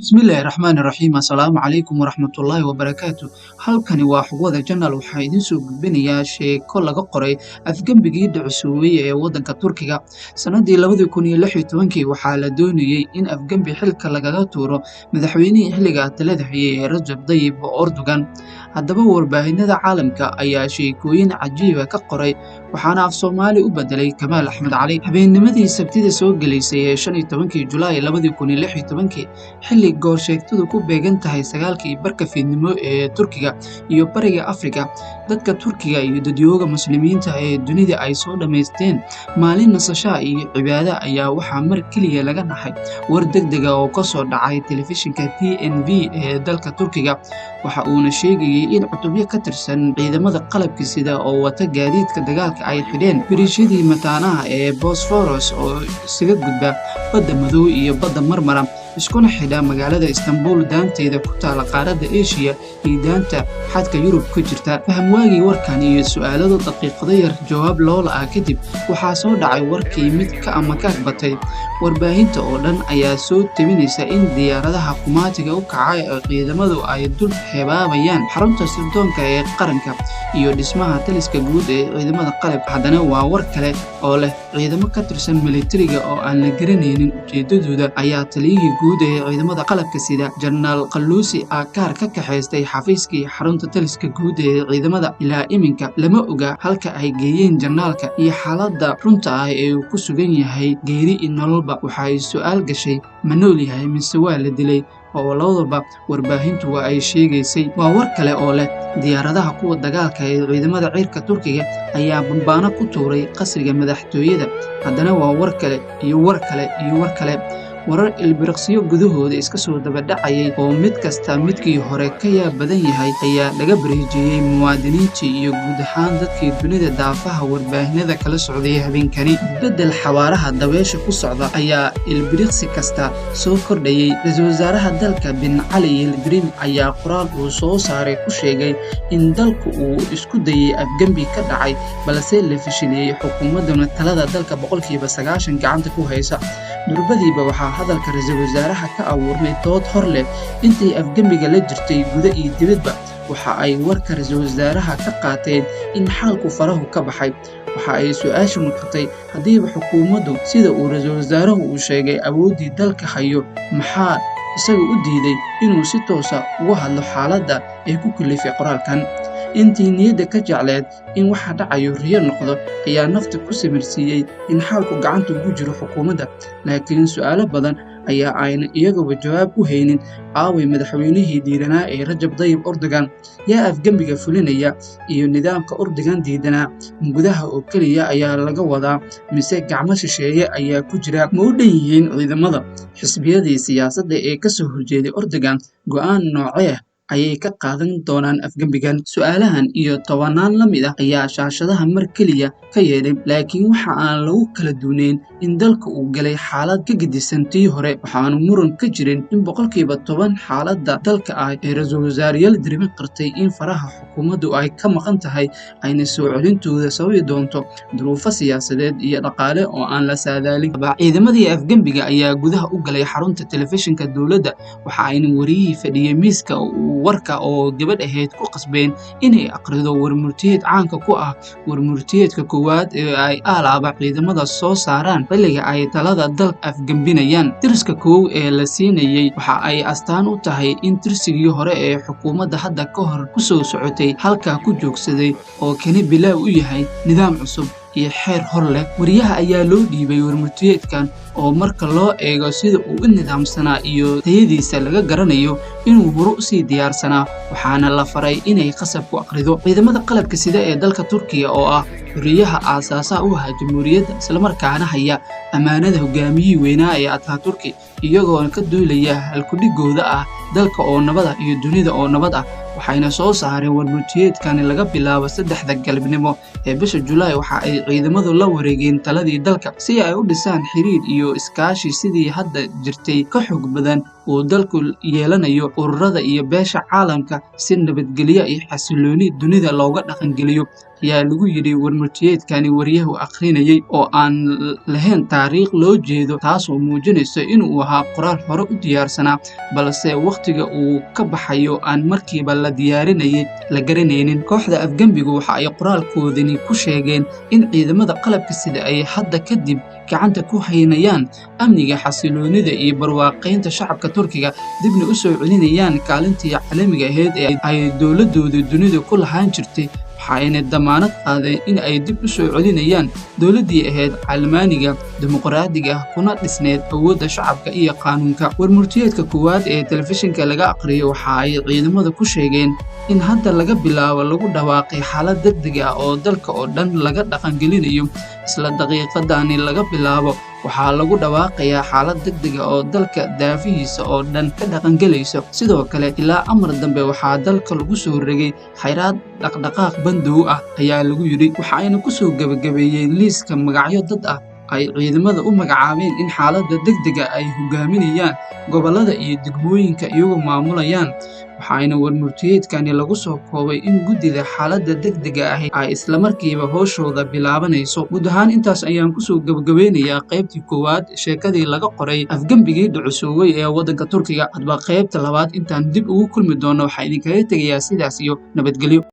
bismillaahi raxmaani raxiim. assalaamu calaykum waraxmatullaahi wabarakaatu. halkani waa xogwada janaal. waxaa idiin soo gudbinayaa sheeko laga qoray afgembigii dhacusuubay ee waddanka turkiga sanadii 2016 waxaa la doonayey in afgembi xilka lagaga tuuro madaxweynihii xilliga talada hayay ee Rajab Tayyip Erdogan. haddaba warbaahinada caalamka ayaa sheekooyin cajiiba ka qoray, waxaana af Soomaali u bedelay Kamaal Axmed Cali. habeennimadii sabtida soo gelaysay ee 15 Julaay 2016 xilli goorsheegtadu ku beegan tahay 9:00 fiidnimo ee Turkiga iyo Bariga Afrika, dadka Turkiga iyo dadyooga muslimiinta ee dunida ay soo dhamaysteen maalin nasasho iyo cibaado ayaa waxaa mar kaliya laga dhaxay war degdeg ah oo ka soo dhacay telefishinka TNV ee dalka Turkiga. waxa uuna sheegayay in cutubyo ka tirsan ciidamada qalabka sida oo wata gaadiidka dagaalka ay xidheen biriishadii mataanaha ee Bosphorus oo isaga gudba badda Madow iyo badda Marmara, iskuna xidha magaalada Istanbul daanteeda ku taala qaaradda Asia iyo daanta xadka Yurub ku jirta. fahamwaagii warkan iyo su'aalado daqiiqado yar jawaab loola ah kadib waxaa soo dhacay warkii mid ka ama ka batay. warbaahinta oo dhan ayaa soo tabinaysa in diyaaradaha kumaatiga u kacay ee ciidamadu ay dul xebaabayaan xarunta sirdoonka ee qaranka iyo dhismaha taliska guud ee ciidamada qalabka. haddana waa war kale oo leh ciidamo ka tirsan militariga oo aan la garanaynin ujeedadooda ayaa taliyihii guud ee ciidamada qalabka sida Jenaraal Qalusi Akar ka kaxaystay xafiiskii xarunta taliska guud ee ciidamada. ilaa iminka lama oga halka ay geeyeen janaalka iyo xaaladda runta ah ee uu ku sugan yahay. geeri iyo nololba waxa ay su'aal gashay, ma nool yahay mise waa la dilay, oo labadaba warbaahintu waa ay sheegaysay. waa war kale oo leh diyaaradaha kuwa dagaalka ee ciidamada cirka Turkiga ayaa bambaano ku tuuray qasriga madaxtooyada. haddana waa war kale iyo war kale iyo war kale. warar ilbiriqsiyo gudahooda iska soo daba dhacayay oo mid kasta midkii hore ka yaab badan yahay ayaa laga bareejiyey muwaadiniintii iyo guud ahaan dadkii dunida daafaha warbaahinada kala socday habeenkani. bedel xawaaraha dabeesha ku socda ayaa ilbiriqsi kasta soo kordhayay. ra-iisul wasaaraha dalka bin Cali Yildirim ayaa qoraal uu soo saaray ku sheegay in dalku uu isku dayay afgembi ka dhacay balse la fashiliyey, xukuumaduna talada dalka 90% gacanta ku haysa. durbadiiba waxaa hadalka ra-iisul wasaaraha ka abuurmay dood hor leh intii afgembiga la jirtay guda iyo dibadba. waxa ay warka ra-iisul wasaaraha ka qaateen in xaalku farahu ka baxay. waxa ay su'aashu noqotay, haddiiba xukuumaddu sida uu ra-iisul wasaaruhu uu sheegay awooddii dalka hayo, maxaa isaga u diiday inuu si toosa uga hadlo xaaladda ay ku kalifay qoraalkan. intii niyadda ka jecleed in waxa dhacayo riyo noqdo ayaa nafta ku samirsiiyey in xaalku gacanta ugu jiro xukuumadda. laakiin su'aalo badan ayaa ayna iyagaba jawaab u haynin. aaway madaxweynihii diidanaa ee Rajab Tayyip Erdogan? yaa afgembiga fulinaya iyo nidaamka Erdogan diidanaa gudaha oo keliya ayaa laga wadaa mise gacmo shisheeye ayaa ku jira? ma u dhan yihiin ciidamada xisbiyadii siyaasadda ee ka soo horjeeday Erdogan? go'aan noocee ayay ka qaadan doonaan afgembigan? su'aalahan iyo tobanaan la mid ah ayaa shaashadaha mar keliya ka yeedhay, laakiin waxa aan lagu kala duuneyn in dalka uu galay xaalad ka gedisan tii hore. waxaanu muran ka jirin in 10% xaaladda dalka ah ee ra-iisul wasaare Yildirim qirtay in faraha xukuumaddu ay ka maqan tahay, ayna soo celintooda sababi doonto duruufo siyaasadeed iyo dhaqaale oo aan la saadaalin. ciidamadii afgembiga ayaa gudaha u galay xarunta telefishinka dowladda, waxa ayna wariyihii fadhiyey miiska warka oo gabadh ahayd ku qasbeen inay aqrido warmurtiyeed caanka ku ah warmurtiyeedka koowaad ee ay alaaba ciidamada soo saaraan xilliga ay talada dalka afgembinayaan. tirska koow ee la siinayay waxa ay astaan u tahay in tirsigii hore ee xukuumadda hadda ka hor ku soo socotay halkaa ku joogsaday, oo kani bilaaw u yahay nidaam cusub iyo xeer hor leh. wariyaha ayaa loo dhiibay warmurtiyeedkan oo marka loo eego sida uu u nidaamsanaa iyo tayadiisa laga garanayo inuu hore u sii diyaarsanaa, waxaana la faray inay qasab ku aqrido. ciidamada qalabka sida ee dalka Turkiga oo ah xuriyaha aasaasaha u ahaa jamhuuriyadda islamarkaana haya ammaanada hogaamiyihii weynaa ee Atatürk, iyagoo ka duulaya halkudhigooda ah dalka oo nabad ah iyo dunida oo nabad ah. waxayna soo saareen warmurtiyeedkan laga bilaabo 3 galabnimo ee bisha Julaay. waxa ay ciidamadu la wareegeen taladii dalka si ay u dhisaan xiriir iyo iskaashi sidii hadda jirtay ka xog badan oo dalku yeelanayo ururada iyo beesha caalamka si nabadgelyo iyo xasilooni dunida looga dhaqan geliyo. ayaa lagu yidhi warmurtiyeedkani wariyahu akhrinayay oo aan lahayn taariikh loo jeedo, taasoo muujinaysa inuu ahaa qoraal hore u diyaarsanaa balse wakhtiga uu ka baxayo aan markiiba la diyaarinayay la garanaynin. Kooxda afgembigu waxa ay qoraalkoodani ku sheegeen in ciidamada qalabka sida ay hadda kadib gacanta ku haynayaan amniga, xasiloonida iyo barwaaqaynta shacabka Turkiga, dibna u soo celinayaan kaalintii caalamiga ahayd ee ay dowladooda dunida ku lahaan jirtay. waxayna damaanad qaadeen in ay dib u soo celinayaan dowladdii ahayd calmaaniga dimuqraadiga ah kuna dhisneyd awoodda shacabka iyo qaanuunka. Warmurtiyeedka koowaad ee telefishinka laga aqriyo waxa ay ciidamada ku sheegeen in hadda laga bilaabo lagu dhawaaqay xaalad degdeg ah oo dalka oo dhan laga dhaqangelinayo. Isla daqiiqadani laga bilaabo waxaa lagu dhawaaqayaa xaalad degdeg ah oo dalka daafihiisa oo dhan ka dhaqangelaysa. Sidoo kale ilaa amar dambe waxaa dalka lagu soo rogay xayiraad dhaqdhaqaaq bandow ah ayaa lagu yidhi. waxayna ku soo gabagabeeyeen liiska magacyo dad ah ay ciidamada u magacaabeen in xaaladda degdega ay hogaaminayaan gobollada iyo degmooyinka iyagoo maamulayaan. waxayna warmurtiyeedkani lagu soo koobay in guddida xaaladda degdega ahi ay isla markiiba howshooda bilaabanayso. guud ahaan intaas ayaan kusoo gabagabeynayaa qaybtii koowaad sheekadii laga qoray afgembigii dhucusoobay ee waddanka Turkiga. hadba qaybta labaad intaan dib ugu kulmi doono waxaa idinkaga tegayaa sidaas iyo nabadgelyo.